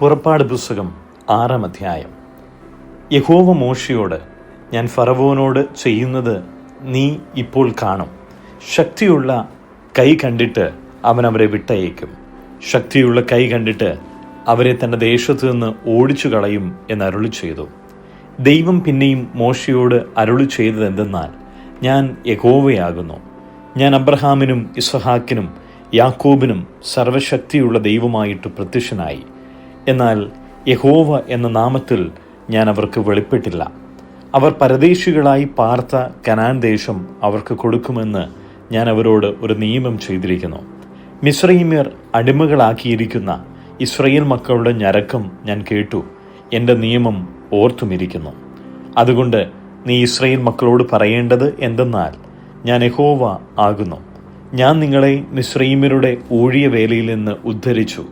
പുറപ്പാട് പുസ്തകം 6-ാം അധ്യായം. യഹോവ മോശെയോട്, ഞാൻ ഫറവോനോട് ചെയ്യുന്നത് നീ ഇപ്പോൾ കാണും. ശക്തിയുള്ള കൈ കണ്ടിട്ട് അവൻ അവരെ വിട്ടയക്കും. ശക്തിയുള്ള കൈ കണ്ടിട്ട് അവരെ തൻ്റെ ദേശത്തു നിന്ന് ഓടിച്ചു കളയും എന്ന് അരുളി ചെയ്തു. ദൈവം പിന്നെയും മോശെയോട് അരുളി ചെയ്തത് എന്തെന്നാൽ, ഞാൻ യഹോവയാകുന്നു. ഞാൻ അബ്രഹാമിനും ഇസ്ഹാക്കിനും യാക്കോബിനും സർവശക്തിയുള്ള ദൈവമായിട്ട് പ്രത്യക്ഷനായി. എന്നാൽ യഹോവ എന്ന നാമത്തിൽ ഞാൻ അവർക്ക് വെളിപ്പെട്ടില്ല. അവർ പരദേശികളായി പാർത്ത കനാൻ ദേശം അവർക്ക് കൊടുക്കുമെന്ന് ഞാൻ അവരോട് ഒരു നിയമം ചെയ്തിരിക്കുന്നു. മിസ്രയീമ്യർ അടിമകളാക്കിയിരിക്കുന്ന ഇസ്രായേൽ മക്കളുടെ ഞരക്കം ഞാൻ കേട്ടു, എൻ്റെ നിയമം ഓർത്തുമിരിക്കുന്നു. അതുകൊണ്ട് നീ ഇസ്രായേൽ മക്കളോട് പറയേണ്ടത് എന്തെന്നാൽ, ഞാൻ യഹോവ ആകുന്നു. ഞാൻ നിങ്ങളെ മിസ്രയീമ്യരുടെ ഊഴിയ വേലയിൽ നിന്ന് ഉദ്ധരിച്ചു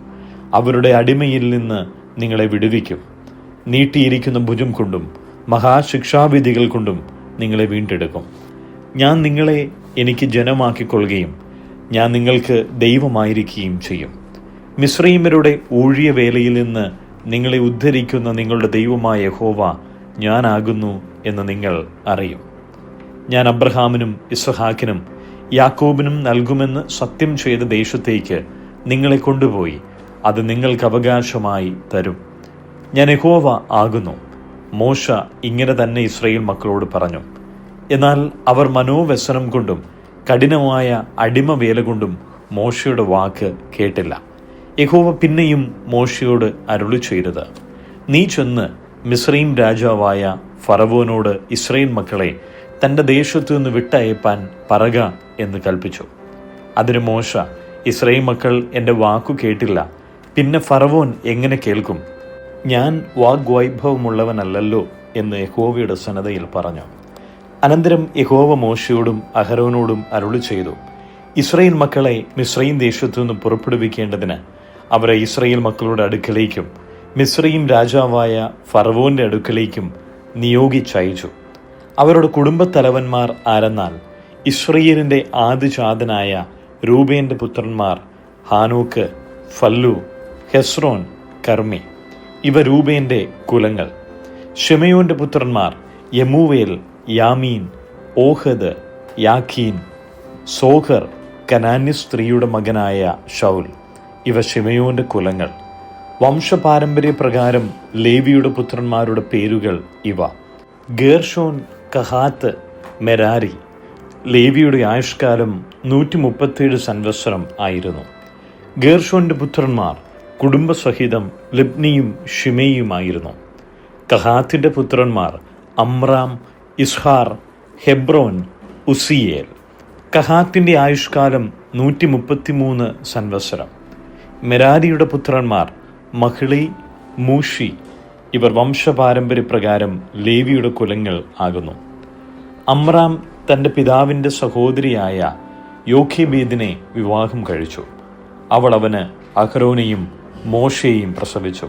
അവരുടെ അടിമയിൽ നിന്ന് നിങ്ങളെ വിടുവിക്കും. നീട്ടിയിരിക്കുന്ന ഭുജം കൊണ്ടും മഹാശിക്ഷാവിധികൾ കൊണ്ടും നിങ്ങളെ വീണ്ടെടുക്കും. ഞാൻ നിങ്ങളെ എനിക്ക് ജനമാക്കിക്കൊള്ളുകയും ഞാൻ നിങ്ങൾക്ക് ദൈവമായിരിക്കുകയും ചെയ്യും. മിസ്രയീമ്യരുടെ ഊഴിയ വേലയിൽ നിന്ന് നിങ്ങളെ ഉദ്ധരിക്കുന്ന നിങ്ങളുടെ ദൈവമായ യഹോവ ഞാനാകുന്നു എന്ന് നിങ്ങൾ അറിയും. ഞാൻ അബ്രഹാമിനും ഇസ്ഹാക്കിനും യാക്കോബിനും നൽകുമെന്ന് സത്യം ചെയ്ത ദേശത്തേക്ക് നിങ്ങളെ കൊണ്ടുപോയി അത് നിങ്ങൾക്ക് അവകാശമായി തരും. ഞാൻ യഹോവ ആകുന്നു. മോശ ഇങ്ങനെ തന്നെ ഇസ്രായേൽ മക്കളോട് പറഞ്ഞു. എന്നാൽ അവർ മനോവ്യസനം കൊണ്ടും കഠിനമായ അടിമവേല കൊണ്ടും മോശയുടെ വാക്ക് കേട്ടില്ല. യഹോവ പിന്നെയും മോശയോട് അരുളി ചെയ്തത്, നീ ചെന്ന് മിസ്രയീം രാജാവായ ഫറവോനോട് ഇസ്രായേൽ മക്കളെ തൻ്റെ ദേശത്തു നിന്ന് വിട്ടയപ്പാൻ പറക എന്ന് കൽപ്പിച്ചു. അതിന് മോശ, ഇസ്രായേൽ മക്കൾ എൻ്റെ വാക്കു കേട്ടില്ല, പിന്നെ ഫറവോൻ എങ്ങനെ കേൾക്കും? ഞാൻ വാഗ്വൈഭവമുള്ളവനല്ലല്ലോ എന്ന് യഹോവയുടെ സന്നദ്ധയിൽ പറഞ്ഞു. അനന്തരം യഹോവ മോശയോടും അഹരോനോടും അരുളി ചെയ്തു, ഇസ്രായേൽ മക്കളെ മിസ്രയീം ദേശത്തു നിന്ന് പുറപ്പെടുവിക്കേണ്ടതിന് അവരെ ഇസ്രായേൽ മക്കളുടെ അടുക്കലേക്കും മിസ്രയീം രാജാവായ ഫറവോന്റെ അടുക്കലേക്കും നിയോഗിച്ചയച്ചു. അവരുടെ കുടുംബത്തലവന്മാർ ആരെന്നാൽ, ഇസ്രായേലിന്റെ ആദിജാതനായ രൂബേന്റെ പുത്രന്മാർ ഹാനോക്ക്, ഫല്ലു, ഹെസ്രോൻ, കർമ്മി. ഇവ രൂബേന്റെ കുലങ്ങൾ. ഷിമെയോന്റെ പുത്രന്മാർ യമൂവേൽ, യാമീൻ, ഓഹദ്, യാഖീൻ, സോഹർ, കനാന്യ സ്ത്രീയുടെ മകനായ ഷൗൽ. ഇവ ഷിമെയോന്റെ കുലങ്ങൾ. വംശപാരമ്പര്യപ്രകാരം ലേവിയുടെ പുത്രന്മാരുടെ പേരുകൾ ഇവ: ഗേർഷോൻ, കഹാത്ത്, മെരാരി. ലേവിയുടെ ആയുഷ്കാലം 137 സംവത്സരം ആയിരുന്നു. ഗേർഷോന്റെ പുത്രന്മാർ കുടുംബസഹിതം ലിബ്നിയും ഷിമെയുമായിരുന്നു. കഹാത്തിന്റെ പുത്രന്മാർ അമ്രാം, ഇസ്ഹാർ, ഹെബ്രോൻ, ഉസിയേൽ. കഹാത്തിന്റെ ആയുഷ്കാലം 133 സംവത്സരം. മെരാരിയുടെ പുത്രന്മാർ മഹ്ളി, മൂഷി. ഇവർ വംശപാരമ്പര്യപ്രകാരം ലേവിയുടെ കുലങ്ങൾ ആകുന്നു. അമ്രാം തൻ്റെ പിതാവിൻ്റെ സഹോദരിയായ യോഖേബേദിനെ വിവാഹം കഴിച്ചു. അവൾ അവന് അഹരോനെയും മോശയെയും പ്രസവിച്ചു.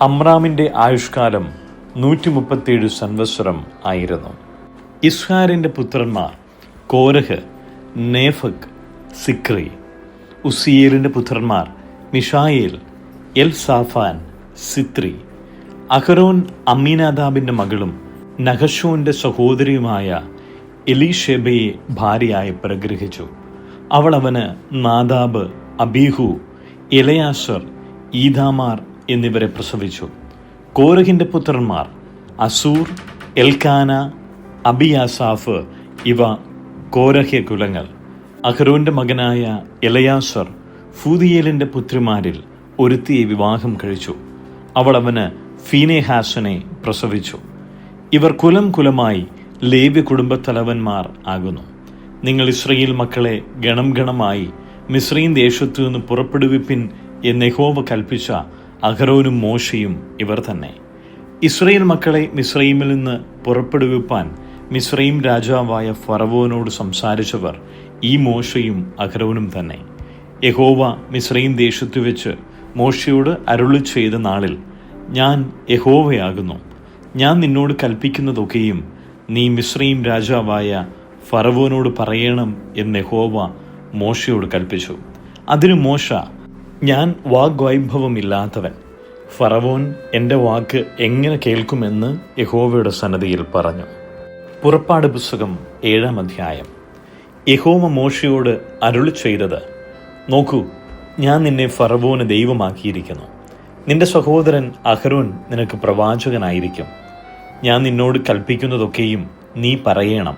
അമ്രാമിൻ്റെ ആയുഷ്കാലം 137 സംവത്സരം ആയിരുന്നു. ഇസ്ഹാരിൻ്റെ പുത്രന്മാർ കോരഹ്, നേഫക്, സിക്രി. ഉസിയേലിൻ്റെ പുത്രന്മാർ മിഷായേൽ, എൽസാഫാൻ, സിത്രി. അഹരോൻ അമ്മീനാദാബിൻ്റെ മകളും നഹശോന്റെ സഹോദരിയുമായ എലീഷെബയെ ഭാര്യയായി പരിഗ്രഹിച്ചു. അവൾ അവന് നാദാബ്, അബീഹു, എലയാസർ, ഈദാമാർ എന്നിവരെ പ്രസവിച്ചു. കോരഹിന്റെ പുത്രന്മാർ അസൂർ, എൽക്കാന, അബിയാസാഫ്. ഇവ കോരഹ്യ കുലങ്ങൾ. അഹരോന്റെ മകനായ എലയാസർ ഫൂദിയേലിന്റെ പുത്രിമാരിൽ ഒരുത്തിയെ വിവാഹം കഴിച്ചു. അവൾ അവന് ഫീനെഹാസിനെ പ്രസവിച്ചു. ഇവർ കുലം കുലമായി ലേവ്യ കുടുംബത്തലവന്മാർ ആകുന്നു. നിങ്ങൾ ഇസ്രായേൽ മക്കളെ ഗണം ഗണമായി മിസ്രയീം ദേശത്തു നിന്ന് പുറപ്പെടുവിപ്പിൻ എന്ന് യഹോവ കൽപ്പിച്ച അഹരോനും മോശയും ഇവർ തന്നെ. ഇസ്രായേൽ മക്കളെ മിസ്രയീമിൽ നിന്ന് പുറപ്പെടുവിപ്പാൻ മിസ്രയീം രാജാവായ ഫറവോനോട് സംസാരിച്ചവർ ഈ മോശയും അഹരോനും തന്നെ. യഹോവ മിസ്രയീം ദേശത്തു വെച്ച് മോശയോട് അരുളി ചെയ്ത നാളിൽ, ഞാൻ യഹോവയാകുന്നു. ഞാൻ നിന്നോട് കൽപ്പിക്കുന്നതൊക്കെയും നീ മിസ്രയീം രാജാവായ ഫറവോനോട് പറയണം എന്ന് യഹോവ മോശയോട് കൽപ്പിച്ചു. അതിന് മോശ, ഞാൻ വാഗ്വൈഭവമില്ലാത്തവൻ, ഫറവോൻ എൻ്റെ വാക്ക് എങ്ങനെ കേൾക്കുമെന്ന് യഹോവയുടെ സന്നിധിയിൽ പറഞ്ഞു. പുറപ്പാട് പുസ്തകം 7-ാം അധ്യായം. യഹോവ മോശയോട് അരുളി ചെയ്തത്: നോക്കൂ, ഞാൻ നിന്നെ ഫറവോന് ദൈവമാക്കിയിരിക്കുന്നു. നിന്റെ സഹോദരൻ അഹരോൻ നിനക്ക് പ്രവാചകനായിരിക്കും. ഞാൻ നിന്നോട് കൽപ്പിക്കുന്നതൊക്കെയും നീ പറയണം.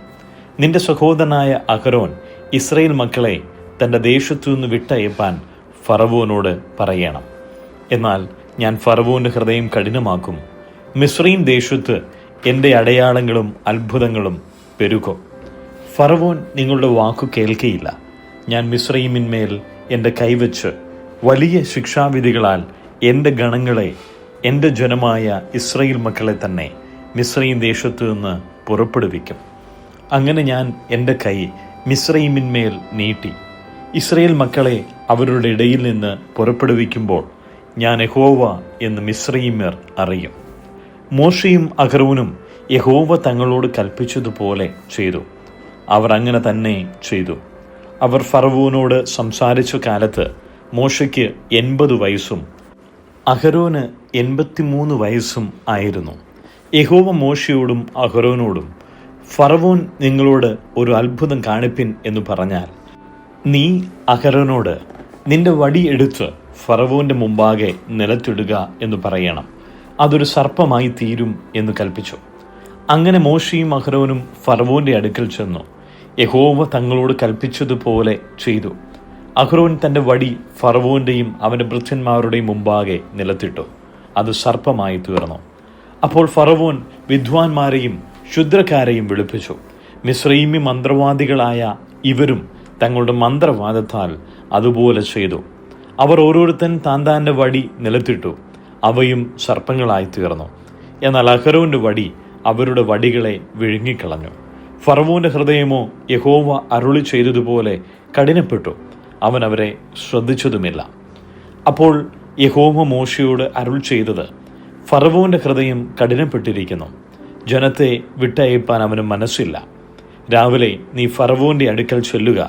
നിന്റെ സഹോദരനായ അഹരോൻ ഇസ്രായേൽ മക്കളെ തൻ്റെ ദേശത്തു നിന്ന് വിട്ടയപ്പാൻ ഫറവോനോട് പറയണം. എന്നാൽ ഞാൻ ഫറവോൻ്റെ ഹൃദയം കഠിനമാക്കും. മിസ്രയീം ദേശത്ത് എൻ്റെ അടയാളങ്ങളും അത്ഭുതങ്ങളും പെരുകും. ഫറവോൻ നിങ്ങളുടെ വാക്കു കേൾക്കയില്ല. ഞാൻ മിസ്രയീമിന്മേൽ എൻ്റെ കൈവച്ച് വലിയ ശിക്ഷാവിധികളാൽ എൻ്റെ ഗണങ്ങളെ, എൻ്റെ ജനമായ ഇസ്രായേൽ മക്കളെ തന്നെ മിസ്രയീം ദേശത്തു നിന്ന് പുറപ്പെടുവിക്കും. അങ്ങനെ ഞാൻ എൻ്റെ കൈ മിസ്രയീമിന്മേൽ നീട്ടി ഇസ്രായേൽ മക്കളെ അവരുടെ ഇടയിൽ നിന്ന് പുറപ്പെടുവിക്കുമ്പോൾ ഞാൻ യഹോവ എന്ന് മിസ്രയീമ്യർ അറിയും. മോശയും അഹരോനും യഹോവ തങ്ങളോട് കൽപ്പിച്ചതുപോലെ ചെയ്തു. അവർ അങ്ങനെ തന്നെ ചെയ്തു. അവർ ഫറവോനോട് സംസാരിച്ച കാലത്ത് മോശയ്ക്ക് 80 വയസ്സും അഹരോന് 83 വയസ്സും ആയിരുന്നു. യഹോവ മോശയോടും അഹരോനോടും, ഫറവോൻ നിങ്ങളോട് ഒരു അത്ഭുതം കാണിപ്പിൻ എന്ന് പറഞ്ഞാൽ നീ അഹരോനോട് നിന്റെ വടി എടുത്ത് ഫറവോന്റെ മുമ്പാകെ നിലത്തിടുക എന്ന് പറയണം. അതൊരു സർപ്പമായി തീരും എന്ന് കൽപ്പിച്ചു. അങ്ങനെ മോശയും അഹരോനും ഫറവോന്റെ അടുക്കൽ ചെന്നു. യഹോവ തങ്ങളോട് കൽപ്പിച്ചതുപോലെ ചെയ്തു. അഹരോൻ തൻ്റെ വടി ഫറവോന്റെയും അവൻ്റെ ഭൃത്യന്മാരുടെയും മുമ്പാകെ നിലത്തിട്ടു. അത് സർപ്പമായി തീർന്നു. അപ്പോൾ ഫറവോൻ വിദ്വാൻമാരെയും ശുദ്രക്കാരെയും വിളിപ്പിച്ചു. മിസ്രയീമി മന്ത്രവാദികളായ ഇവരും തങ്ങളുടെ മന്ത്രവാദത്താൽ അതുപോലെ ചെയ്തു. അവർ ഓരോരുത്തൻ താന്താൻ്റെ വടി നിലത്തിട്ടു. അവയും സർപ്പങ്ങളായി തീർന്നു. എന്നാൽ അഹരോന്റെ വടി അവരുടെ വടികളെ വിഴുങ്ങിക്കളഞ്ഞു. ഫറവോന്റെ ഹൃദയമോ യഹോവ അരുളി ചെയ്തതുപോലെ കഠിനപ്പെട്ടു. അവൻ അവരെ ശ്രദ്ധിച്ചതുമില്ല. അപ്പോൾ യഹോവ മോശയോട് അരുൾ ചെയ്തത്: ഫറവോന്റെ ഹൃദയം കഠിനപ്പെട്ടിരിക്കുന്നു. ജനത്തെ വിട്ടയപ്പാൻ അവന് മനസ്സില്ല. രാവിലെ നീ ഫറവോന്റെ അടുക്കൽ ചെല്ലുക.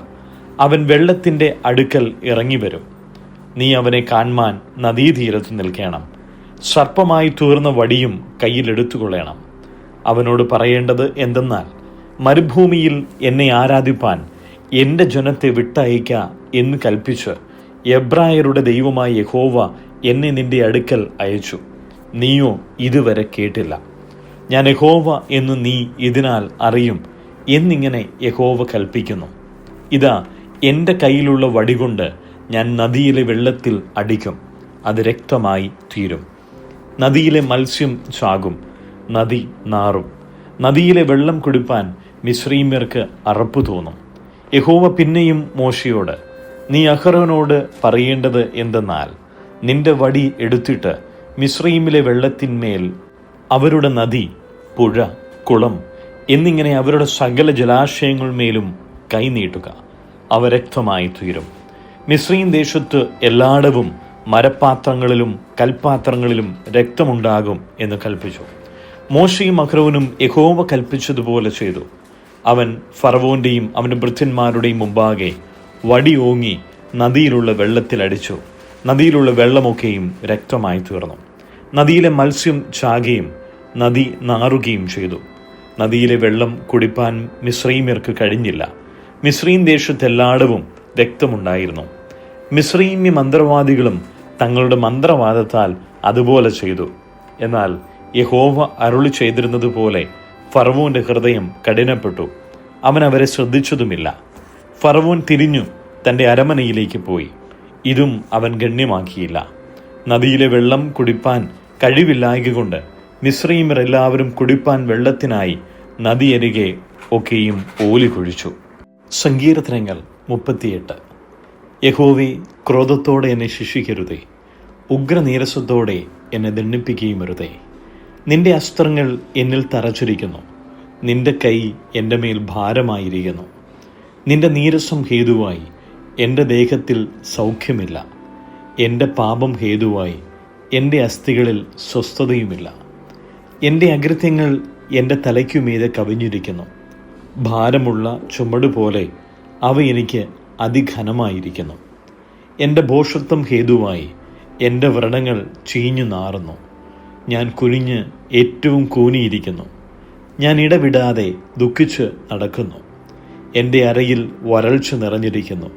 അവൻ വെള്ളത്തിൻ്റെ അടുക്കൽ ഇറങ്ങി വരും. നീ അവനെ കാൺമാൻ നദീതീരത്ത് നിൽക്കണം. സർപ്പമായി തീർന്ന വടിയും കയ്യിലെടുത്തുകൊള്ളണം. അവനോട് പറയേണ്ടത് എന്തെന്നാൽ: മരുഭൂമിയിൽ എന്നെ ആരാധിപ്പാൻ എൻ്റെ ജനത്തെ വിട്ടയക്ക എന്ന് കൽപ്പിച്ച് എബ്രായരുടെ ദൈവമായ യഹോവ എന്നെ നിന്റെ അടുക്കൽ അയച്ചു. നീയോ ഇതുവരെ കേട്ടില്ല. ഞാൻ യഹോവ എന്ന് നീ ഇതിനാൽ അറിയും എന്നിങ്ങനെ യഹോവ കൽപ്പിക്കുന്നു. ഇതാ, എൻ്റെ കയ്യിലുള്ള വടികൊണ്ട് ഞാൻ നദിയിലെ വെള്ളത്തിൽ അടിക്കും. അത് രക്തമായി തീരും. നദിയിലെ മത്സ്യം ചാകും. നദി നാറും. നദിയിലെ വെള്ളം കുടിപ്പാൻ മിസ്രയീമ്യർക്ക് അറപ്പ് തോന്നും. യഹോവ പിന്നെയും മോശയോട്: നീ അഹരോനോട് പറയേണ്ടത് എന്തെന്നാൽ: നിന്റെ വടി എടുത്തിട്ട് മിസ്രയീമിലെ വെള്ളത്തിന്മേൽ അവരുടെ നദി, പുഴ, കുളം എന്നിങ്ങനെ അവരുടെ സകല ജലാശയങ്ങളുമേലും കൈനീട്ടുക. അവ രക്തമായി തീരും. മിസ്രയീം ദേശത്ത് എല്ലായിടവും മരപാത്രങ്ങളിലും കൽപാത്രങ്ങളിലും രക്തമുണ്ടാകും എന്ന് കൽപ്പിച്ചു. മോശയും അഹരോനും യഹോവ കൽപ്പിച്ചതുപോലെ ചെയ്തു. അവൻ ഫറവോന്റെയും അവൻ്റെ ഭൃത്യന്മാരുടെയും മുമ്പാകെ വടി ഓങ്ങി നദിയിലുള്ള വെള്ളത്തിൽ അടിച്ചു. നദിയിലുള്ള വെള്ളമൊക്കെയും രക്തമായി തീർന്നു. നദിയിലെ മത്സ്യം ചാകുകയും നദി നാറുകയും ചെയ്തു. നദിയിലെ വെള്ളം കുടിപ്പാൻ മിസ്രയീമ്യർക്ക് കഴിഞ്ഞില്ല. മിസ്രയീം ദേശത്തെല്ലായിടവും രക്തമുണ്ടായിരുന്നു. മിസ്രയീമ്യ മന്ത്രവാദികളും തങ്ങളുടെ മന്ത്രവാദത്താൽ അതുപോലെ ചെയ്തു. എന്നാൽ യഹോവ അരുളി ചെയ്തിരുന്നതുപോലെ ഫറവോന്റെ ഹൃദയം കഠിനപ്പെട്ടു. അവൻ അവരെ ശ്രദ്ധിച്ചതുമില്ല. ഫറവോൻ തിരിഞ്ഞു തൻ്റെ അരമനയിലേക്ക് പോയി. ഇതും അവൻ ഗണ്യമാക്കിയില്ല. നദിയിലെ വെള്ളം കുടിപ്പാൻ കഴിവില്ലായകൊണ്ട് മിസ്രയീമ്യർ എല്ലാവരും കുടിപ്പാൻ വെള്ളത്തിനായി നദിയരികെ ഒക്കെയും ഓലി കുഴിച്ചു. സങ്കീർത്തനങ്ങൾ 38. യഹോവേ, ക്രോധത്തോടെ എന്നെ ശിക്ഷിക്കരുതേ. ഉഗ്രനീരസത്തോടെ എന്നെ ദണ്ഡിപ്പിക്കുകയുമരുതേ. നിന്റെ അസ്ത്രങ്ങൾ എന്നിൽ തറച്ചിരിക്കുന്നു. നിന്റെ കൈ എൻ്റെ മേൽ ഭാരമായിരിക്കുന്നു. നിന്റെ നീരസം ഹേതുവായി എൻ്റെ ദേഹത്തിൽ സൗഖ്യമില്ല. എൻ്റെ പാപം ഹേതുവായി എൻ്റെ അസ്ഥികളിൽ സ്വസ്ഥതയുമില്ല. എൻ്റെ അകൃത്യങ്ങൾ എൻ്റെ തലയ്ക്കുമീതെ കവിഞ്ഞിരിക്കുന്നു. ഭാരമുള്ള ചുമടുപോലെ അവ എനിക്ക് അതിഘനമായിരിക്കുന്നു. എൻ്റെ ഭോഷത്വം ഹേതുവായി എൻ്റെ വ്രണങ്ങൾ ചീഞ്ഞു നാറുന്നു. ഞാൻ കുനിഞ്ഞ് ഏറ്റവും കൂനിയിരിക്കുന്നു. ഞാൻ ഇടവിടാതെ ദുഃഖിച്ച് നടക്കുന്നു. എൻ്റെ അരയിൽ വരൾച്ച നിറഞ്ഞിരിക്കുന്നു.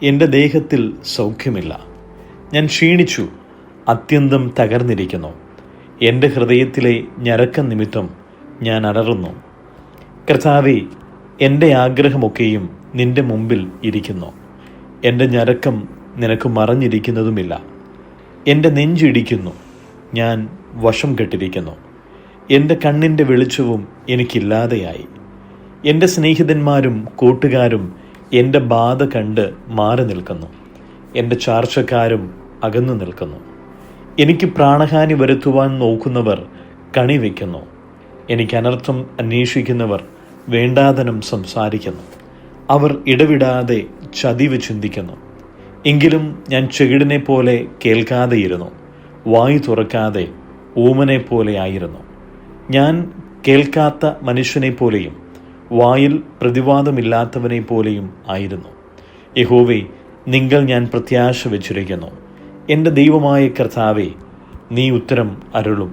എൻ്റെ ദേഹത്തിൽ സൗഖ്യമില്ല. ഞാൻ ക്ഷീണിച്ചു, അത്യന്തം തകർന്നിരിക്കുന്നു. എൻ്റെ ഹൃദയത്തിലെ ഞരക്കം നിമിത്തം ഞാൻ അലറുന്നു. കർത്താവേ, എൻ്റെ ആഗ്രഹമൊക്കെയും നിൻ്റെ മുമ്പിൽ ഇരിക്കുന്നു. എൻ്റെ ഞരക്കം നിനക്ക് മറഞ്ഞിരിക്കുന്നതുമില്ല. എൻ്റെ നെഞ്ചിടിക്കുന്നു, ഞാൻ വശം കെട്ടിരിക്കുന്നു. എൻ്റെ കണ്ണിൻ്റെ വെളിച്ചവും എനിക്കില്ലാതെയായി. എൻ്റെ സ്നേഹിതന്മാരും കൂട്ടുകാരും എൻ്റെ ബാധ കണ്ട് മാറി നിൽക്കുന്നു. എൻ്റെ ചാർച്ചക്കാരും അകന്നു നിൽക്കുന്നു. എനിക്ക് പ്രാണഹാനി വരുത്തുവാൻ നോക്കുന്നവർ കണിവെക്കുന്നു. എനിക്ക് അനർത്ഥം അന്വേഷിക്കുന്നവർ വേണ്ടാതനം സംസാരിക്കുന്നു. അവർ ഇടവിടാതെ ചതിവ് ചിന്തിക്കുന്നു. എങ്കിലും ഞാൻ ചെകിടിനെ പോലെ കേൾക്കാതെയിരുന്നു, വായു തുറക്കാതെ ഊമനെ പോലെ ആയിരുന്നു. ഞാൻ കേൾക്കാത്ത മനുഷ്യനെ പോലെയും വായിൽ പ്രതിവാദമില്ലാത്തവനെ പോലെയും ആയിരുന്നു. യഹോവേ, നിങ്കൽ ഞാൻ പ്രത്യാശ വച്ചിരിക്കുന്നു. എൻ്റെ ദൈവമായ കർത്താവേ, നീ ഉത്തരം അരുളും.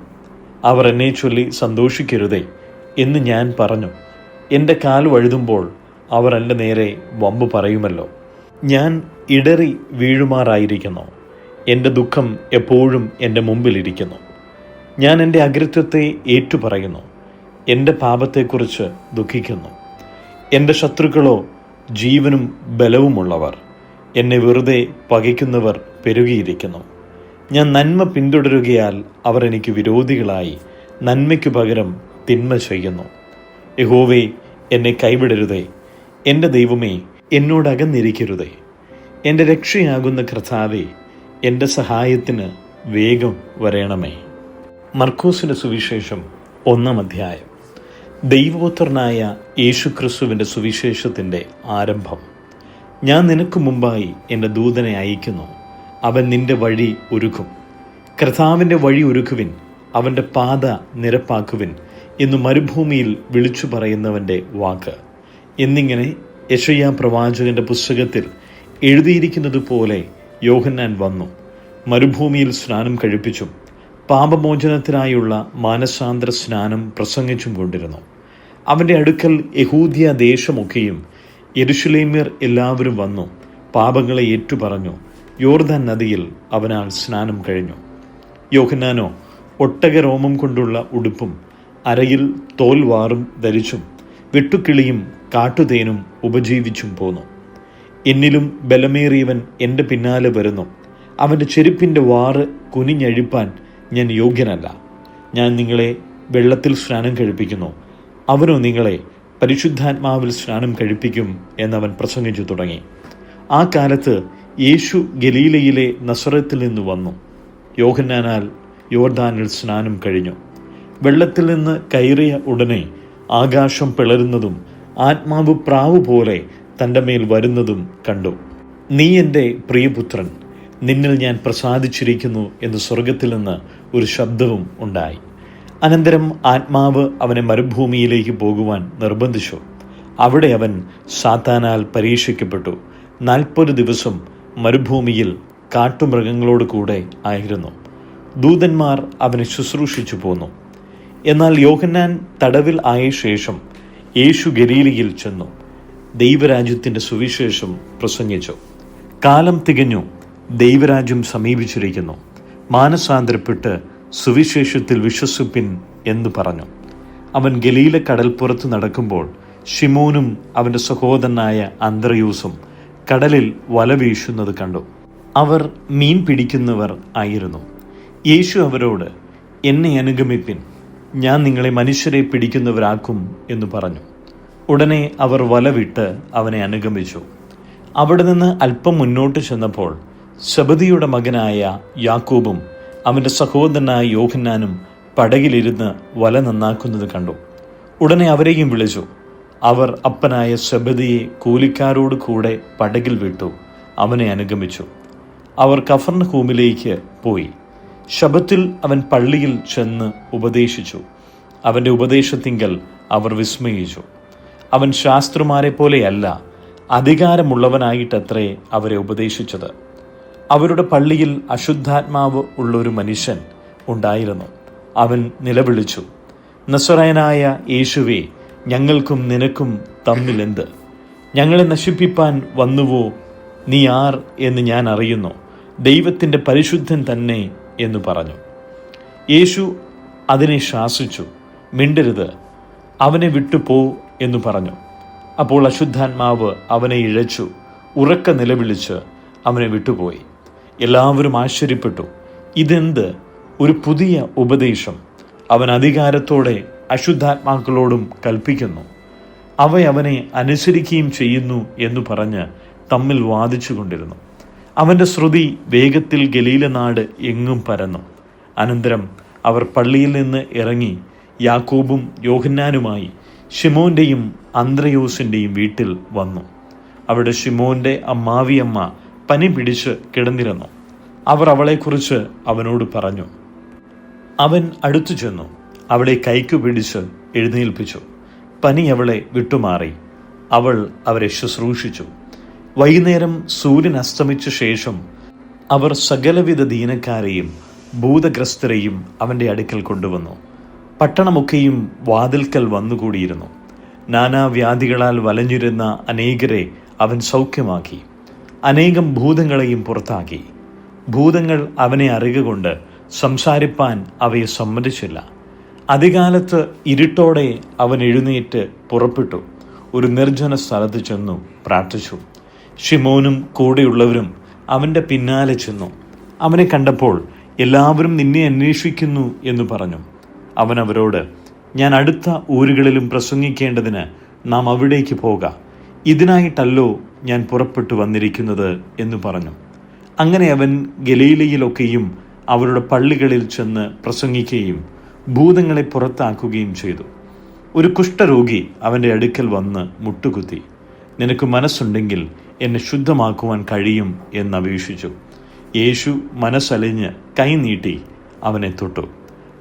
അവർ എന്നെ ചൊല്ലി സന്തോഷിക്കരുതേ എന്ന് ഞാൻ പറഞ്ഞു. എൻ്റെ കാൽ വഴുതുമ്പോൾ അവർ എൻ്റെ നേരെ വമ്പ് പറയുമല്ലോ. ഞാൻ ഇടറി വീഴുമാറായിരിക്കുന്നു. എൻ്റെ ദുഃഖം എപ്പോഴും എൻ്റെ മുമ്പിലിരിക്കുന്നു. ഞാൻ എൻ്റെ അകൃത്യത്തെ ഏറ്റുപറയുന്നു. എൻ്റെ പാപത്തെക്കുറിച്ച് ദുഃഖിക്കുന്നു. എൻ്റെ ശത്രുക്കളോ ജീവനും ബലവുമുള്ളവർ. എന്നെ വെറുതെ പകയ്ക്കുന്നവർ പെരുകിയിരിക്കുന്നു. ഞാൻ നന്മ പിന്തുടരുകയാൽ അവർ എനിക്ക് വിരോധികളായി നന്മയ്ക്കു പകരം തിന്മ ചെയ്യുന്നു. യഹോവേ, എന്നെ കൈവിടരുതേ. എൻ്റെ ദൈവമേ, എന്നോടകന്നിരിക്കരുതേ. എൻ്റെ രക്ഷയാകുന്ന കർത്താവേ, എൻ്റെ സഹായത്തിന് വേഗം വരേണമേ. മർക്കോസിൻ്റെ സുവിശേഷം 1-ാം അധ്യായം. ദൈവപുത്രനായ യേശുക്രിസ്തുവിൻ്റെ സുവിശേഷത്തിൻ്റെ ആരംഭം. ഞാൻ നിനക്ക് മുമ്പായി എൻ്റെ ദൂതനെ അയക്കുന്നു. അവൻ നിന്റെ വഴി ഒരുക്കും. കർത്താവിൻ്റെ വഴി ഒരുക്കുവിൻ, അവൻ്റെ പാത നിരപ്പാക്കുവിൻ എന്ന് മരുഭൂമിയിൽ വിളിച്ചു പറയുന്നവൻ്റെ വാക്ക് എന്നിങ്ങനെ യെശയ്യാ പ്രവാചകന്റെ പുസ്തകത്തിൽ എഴുതിയിരിക്കുന്നത് പോലെ യോഹന്നാൻ വന്നു, മരുഭൂമിയിൽ സ്നാനം കഴിപ്പിച്ചും പാപമോചനത്തിനായുള്ള മാനസാന്തര സ്നാനം പ്രസംഗിച്ചും കൊണ്ടിരുന്നു. അവൻ്റെ അടുക്കൽ യഹൂദ്യ ദേശമൊക്കെയും യെരുശലേമ്യർ എല്ലാവരും വന്നു പാപങ്ങളെ ഏറ്റുപറഞ്ഞു. യോർദാൻ നദിയിൽ അവനാൽ സ്നാനം കഴിഞ്ഞു. യോഹന്നാനോ ഒട്ടകരോമം കൊണ്ടുള്ള ഉടുപ്പും അരയിൽ തോൽവാറും ധരിച്ചും വെട്ടുക്കിളിയും കാട്ടുതേനും ഉപജീവിച്ചും പോന്നു. എന്നിലും ബലമേറിയവൻ എൻ്റെ പിന്നാലെ വരുന്നു. അവൻ്റെ ചെരുപ്പിൻ്റെ വാറ് കുനിഞ്ഞഴിപ്പാൻ ഞാൻ യോഗ്യനല്ല. ഞാൻ നിങ്ങളെ വെള്ളത്തിൽ സ്നാനം കഴിപ്പിക്കുന്നു, അവനോ നിങ്ങളെ പരിശുദ്ധാത്മാവിൽ സ്നാനം കഴിപ്പിക്കും എന്നവൻ പ്രസംഗിച്ചു തുടങ്ങി. ആ കാലത്ത് യേശു ഗലീലയിലെ നസറത്തിൽ നിന്ന് വന്നു. യോഹന്നാനാൽ യോർദാനിൽ സ്നാനം കഴിഞ്ഞു. വെള്ളത്തിൽ നിന്ന് കയറിയ ഉടനെ ആകാശം പിളരുന്നതും ആത്മാവ് പ്രാവ് പോലെ തൻ്റെ മേൽ വരുന്നതും കണ്ടു. നീ എൻ്റെ പ്രിയപുത്രൻ, നിന്നിൽ ഞാൻ പ്രസാദിച്ചിരിക്കുന്നു എന്ന് സ്വർഗത്തിൽ നിന്ന് ഒരു ശബ്ദവും ഉണ്ടായി. അനന്തരം ആത്മാവ് അവനെ മരുഭൂമിയിലേക്ക് പോകുവാൻ നിർബന്ധിച്ചു. അവിടെ അവൻ സാത്താനാൽ പരീക്ഷിക്കപ്പെട്ടു. 40 ദിവസം മരുഭൂമിയിൽ കാട്ടുമൃഗങ്ങളോട് കൂടെ ആയിരുന്നു. ദൂതന്മാർ അവനെ ശുശ്രൂഷിച്ചു പോന്നു. എന്നാൽ യോഹന്നാൻ തടവിൽ ആയ ശേഷം യേശു ഗലീലയിൽ ചെന്നു ദൈവരാജ്യത്തിൻ്റെ സുവിശേഷം പ്രസംഗിച്ചു. കാലം തികഞ്ഞു, ദൈവരാജ്യം സമീപിച്ചിരിക്കുന്നു, മാനസാന്തരപ്പെട്ട് സുവിശേഷത്തിൽ വിശ്വസിപ്പിൻ എന്ന് പറഞ്ഞു. അവൻ ഗലീല കടൽപ്പുറത്ത് നടക്കുമ്പോൾ ശിമോനും അവൻ്റെ സഹോദരനായ അന്ത്രയൂസും കടലിൽ വല വീശുന്നത് കണ്ടു. അവർ മീൻ പിടിക്കുന്നവർ ആയിരുന്നു. യേശു അവരോട്, എന്നെ അനുഗമിപ്പിൻ, ഞാൻ നിങ്ങളെ മനുഷ്യരെ പിടിക്കുന്നവരാക്കും എന്ന് പറഞ്ഞു. ഉടനെ അവർ വല വിട്ട് അവനെ അനുഗമിച്ചു. അവിടെ നിന്ന് അല്പം മുന്നോട്ട് ചെന്നപ്പോൾ സെബദിയുടെ മകനായ യാക്കോബും അവൻ്റെ സഹോദരനായ യോഹന്നാനും പടകിലിരുന്ന് വല നന്നാക്കുന്നത് കണ്ടു. ഉടനെ അവരെയും വിളിച്ചു. അവർ അപ്പനായ സെബദിയെ കൂലിക്കാരോട് കൂടെ പടകിൽ വിട്ടു അവനെ അനുഗമിച്ചു. അവർ കഫർന്നഹൂമിലേക്ക് പോയി. ശബ്ബത്തിൽ അവൻ പള്ളിയിൽ ചെന്ന് ഉപദേശിച്ചു. അവൻ്റെ ഉപദേശത്തിങ്കൽ അവർ വിസ്മയിച്ചു. അവൻ ശാസ്ത്രിമാരെ പോലെയല്ല, അധികാരമുള്ളവനായിട്ടത്രേ അവരെ ഉപദേശിച്ചത്. അവരുടെ പള്ളിയിൽ അശുദ്ധാത്മാവ് ഉള്ളൊരു മനുഷ്യൻ ഉണ്ടായിരുന്നു. അവൻ നിലവിളിച്ചു, നസറയനായ യേശുവേ, ഞങ്ങൾക്കും നിനക്കും തമ്മിലെന്ത്? ഞങ്ങളെ നശിപ്പിപ്പാൻ വന്നുവോ? നീ ആർ എന്ന് ഞാൻ അറിയുന്നു, ദൈവത്തിൻ്റെ പരിശുദ്ധൻ തന്നെ എന്ന് പറഞ്ഞു. യേശു അതിനെ ശാസിച്ചു, മിണ്ടരുത്, അവനെ വിട്ടുപോ എന്ന് പറഞ്ഞു. അപ്പോൾ അശുദ്ധാത്മാവ് അവനെ ഇഴച്ചു ഉറക്കെ നിലവിളിച്ച് അവനെ വിട്ടുപോയി. എല്ലാവരും ആശ്ചര്യപ്പെട്ടു. ഇതെന്ത് ഒരു പുതിയ ഉപദേശം! അവൻ അധികാരത്തോടെ അശുദ്ധാത്മാക്കളോടും കൽപ്പിക്കുന്നു, അവനെ അനുസരിക്കുകയും ചെയ്യുന്നു എന്ന് പറഞ്ഞ് തമ്മിൽ വാദിച്ചു കൊണ്ടിരുന്നു. അവൻ്റെ ശ്രുതി വേഗത്തിൽ ഗലീല നാട് എങ്ങും പരന്നു. അനന്തരം അവർ പള്ളിയിൽ നിന്ന് ഇറങ്ങി യാക്കോബും യോഹന്നാനുമായി ശിമോന്റെയും അന്ത്രയോസിൻ്റെയും വീട്ടിൽ വന്നു. അവിടെ ശിമോന്റെ അമ്മാവിയമ്മ പനി പിടിച്ച് കിടന്നിരുന്നു. അവർ അവളെക്കുറിച്ച് അവനോട് പറഞ്ഞു. അവൻ അടുത്തു ചെന്നു അവളെ കൈക്കു പിടിച്ച് എഴുന്നേൽപ്പിച്ചു. പനി അവളെ വിട്ടുമാറി. അവൾ അവരെ ശുശ്രൂഷിച്ചു. വൈകുന്നേരം സൂര്യൻ അസ്തമിച്ച ശേഷം അവർ സകലവിധ ദീനക്കാരെയും ഭൂതഗ്രസ്തരെയും അവൻ്റെ അടുക്കൽ കൊണ്ടുവന്നു. പട്ടണമൊക്കെയും വാതിൽക്കൽ വന്നുകൂടിയിരുന്നു. നാനാവ്യാധികളാൽ വലഞ്ഞിരുന്ന അനേകരെ അവൻ സൗഖ്യമാക്കി. അനേകം ഭൂതങ്ങളെയും പുറത്താക്കി. ഭൂതങ്ങൾ അവനെ അറിയുകൊണ്ട് സംസാരിപ്പാൻ അവയെ സമ്മതിച്ചില്ല. അതികാലത്ത് ഇരുട്ടോടെ അവൻ എഴുന്നേറ്റ് പുറപ്പെട്ടു ഒരു നിർജ്ജന സ്ഥലത്ത് ചെന്നു പ്രാർത്ഥിച്ചു. ശിമോനും കൂടെയുള്ളവരും അവൻ്റെ പിന്നാലെ ചെന്നു. അവനെ കണ്ടപ്പോൾ എല്ലാവരും നിന്നെ അന്വേഷിക്കുന്നു എന്ന് പറഞ്ഞു. അവൻ അവരോട്, ഞാൻ അടുത്ത ഊരുകളിലും പ്രസംഗിക്കേണ്ടതിന് നാം അവിടേക്ക് പോകാം, ഇതിനായിട്ടല്ലോ ഞാൻ പുറപ്പെട്ടു വന്നിരിക്കുന്നത് എന്ന് പറഞ്ഞു. അങ്ങനെ അവൻ ഗലീലയിലൊക്കെയും അവരുടെ പള്ളികളിൽ ചെന്ന് പ്രസംഗിക്കുകയും ഭൂതങ്ങളെ പുറത്താക്കുകയും ചെയ്തു. ഒരു കുഷ്ഠരോഗി അവൻ്റെ അടുക്കൽ വന്ന് മുട്ടുകുത്തി, നിനക്ക് മനസ്സുണ്ടെങ്കിൽ എന്നെ ശുദ്ധമാക്കുവാൻ കഴിയും എന്നപേക്ഷിച്ചു. യേശു മനസ്സലിഞ്ഞ് കൈനീട്ടി അവനെ തൊട്ടു.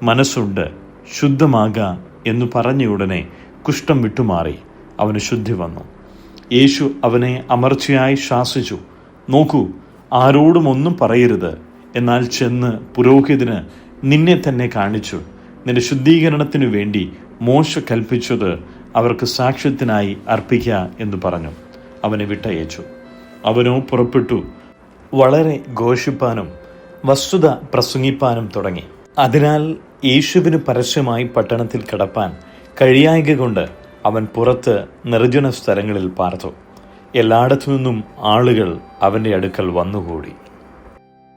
മനസ്സുണ്ട്, ശുദ്ധമാക എന്ന് പറഞ്ഞ ഉടനെ കുഷ്ഠം വിട്ടുമാറി അവന് ശുദ്ധി വന്നു. യേശു അവനെ അമർച്ചയായി ശാസിച്ചു, നോക്കൂ, ആരോടും ഒന്നും പറയരുത്, എന്നാൽ ചെന്ന് പുരോഹിതന് നിന്നെ തന്നെ കാണിച്ചു നിന്റെ ശുദ്ധീകരണത്തിനു വേണ്ടി മോശ കൽപ്പിച്ചത് അവർക്ക് സാക്ഷ്യത്തിനായി അർപ്പിക്കുക എന്ന് പറഞ്ഞു. അവനെ വിട്ടയച്ചു. അവനോ പുറപ്പെട്ടു വളരെ ഘോഷിപ്പാനും വസ്തുത പ്രസംഗിപ്പാനും തുടങ്ങി. അതിനാൽ യേശുവിന് പരസ്യമായി പട്ടണത്തിൽ കിടപ്പാൻ കഴിയായ്ക കൊണ്ട് അവൻ പുറത്ത് നിർജ്ജന സ്ഥലങ്ങളിൽ പാർത്തു. എല്ലായിടത്തു നിന്നും ആളുകൾ അവൻ്റെ അടുക്കൽ വന്നുകൂടി.